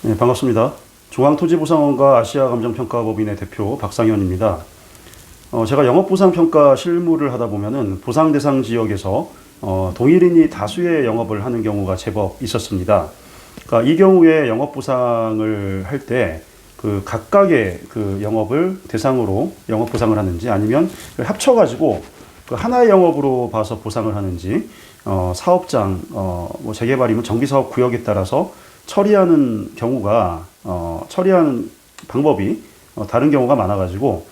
네, 반갑습니다. 중앙토지보상원과 아시아감정평가법인의 대표 박상현입니다. 제가 영업보상평가 실무를 하다 보면은 보상 대상 지역에서 동일인이 다수의 영업을 하는 경우가 제법 있었습니다. 그러니까 이 경우에 영업보상을 할 때 그 각각의 그 영업을 대상으로 영업보상을 하는지 아니면 합쳐가지고 그 하나의 영업으로 봐서 보상을 하는지 사업장 뭐 재개발이면 정비사업 구역에 따라서 처리하는 경우가 처리하는 방법이 다른 경우가 많아가지고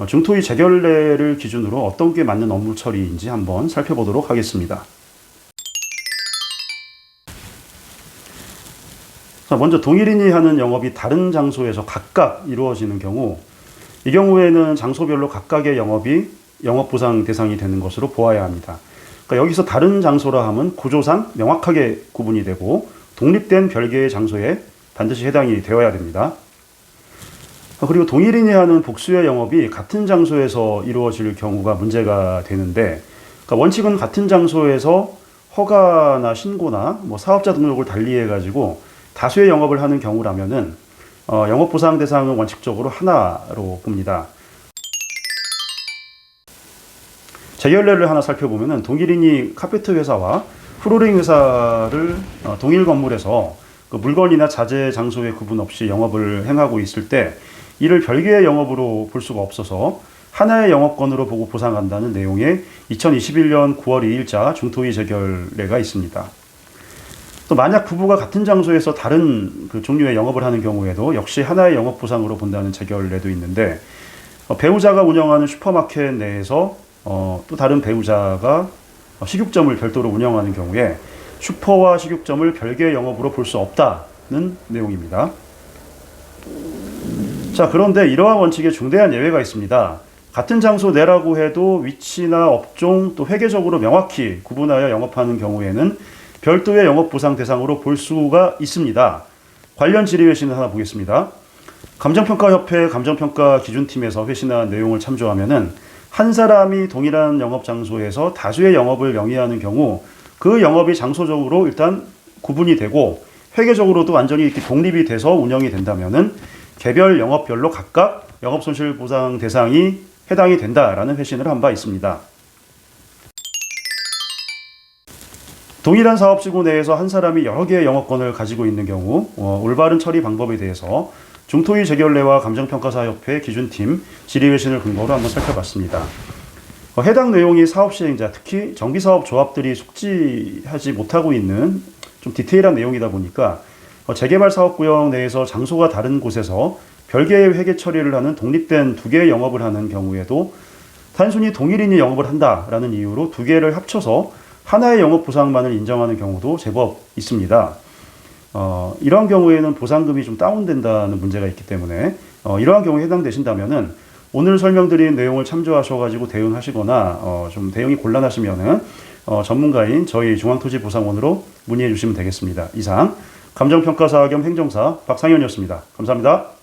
중토의 재결례를 기준으로 어떤 게 맞는 업무 처리인지 한번 살펴보도록 하겠습니다. 자, 먼저 동일인이 하는 영업이 다른 장소에서 각각 이루어지는 경우, 이 경우에는 장소별로 각각의 영업이 영업보상 대상이 되는 것으로 보아야 합니다. 그러니까 여기서 다른 장소라 함은 구조상 명확하게 구분이 되고 독립된 별개의 장소에 반드시 해당이 되어야 됩니다. 그리고 동일인이 하는 복수의 영업이 같은 장소에서 이루어질 경우가 문제가 되는데, 그러니까 원칙은 같은 장소에서 허가나 신고나 뭐 사업자 등록을 달리해 가지고 다수의 영업을 하는 경우라면은 영업보상 대상은 원칙적으로 하나로 봅니다. 재결례를 하나 살펴보면은 동일인이 카페트 회사와 플로링 회사를 동일 건물에서 그 물건이나 자재 장소의 구분 없이 영업을 행하고 있을 때 이를 별개의 영업으로 볼 수가 없어서 하나의 영업권으로 보고 보상한다는 내용의 2021년 9월 2일자 중토의 재결례가 있습니다. 또 만약 부부가 같은 장소에서 다른 그 종류의 영업을 하는 경우에도 역시 하나의 영업 보상으로 본다는 재결례도 있는데, 배우자가 운영하는 슈퍼마켓 내에서 또 다른 배우자가 식육점을 별도로 운영하는 경우에 슈퍼와 식육점을 별개의 영업으로 볼 수 없다는 내용입니다. 자, 그런데 이러한 원칙에 중대한 예외가 있습니다. 같은 장소 내라고 해도 위치나 업종 또 회계적으로 명확히 구분하여 영업하는 경우에는 별도의 영업보상 대상으로 볼 수가 있습니다. 관련 질의 회신을 하나 보겠습니다. 감정평가협회 감정평가 기준팀에서 회신한 내용을 참조하면은 한 사람이 동일한 영업 장소에서 다수의 영업을 영위하는 경우 그 영업이 장소적으로 일단 구분이 되고 회계적으로도 완전히 이렇게 독립이 돼서 운영이 된다면은 개별 영업별로 각각 영업손실보상 대상이 해당이 된다라는 회신을 한 바 있습니다. 동일한 사업지구 내에서 한 사람이 여러 개의 영업권을 가지고 있는 경우 올바른 처리 방법에 대해서 중토의 재결례와 감정평가사협회 기준팀 질의회신을 근거로 한번 살펴봤습니다. 해당 내용이 사업시행자, 특히 정비사업 조합들이 숙지하지 못하고 있는 좀 디테일한 내용이다 보니까 재개발 사업구역 내에서 장소가 다른 곳에서 별개의 회계 처리를 하는 독립된 두 개의 영업을 하는 경우에도 단순히 동일인이 영업을 한다라는 이유로 두 개를 합쳐서 하나의 영업 보상만을 인정하는 경우도 제법 있습니다. 이러한 경우에는 보상금이 좀 다운된다는 문제가 있기 때문에 이러한 경우에 해당되신다면은 오늘 설명드린 내용을 참조하셔가지고 대응하시거나 좀 대응이 곤란하시면은 전문가인 저희 중앙토지보상원으로 문의해 주시면 되겠습니다. 이상 감정평가사 겸 행정사 박상현이었습니다. 감사합니다.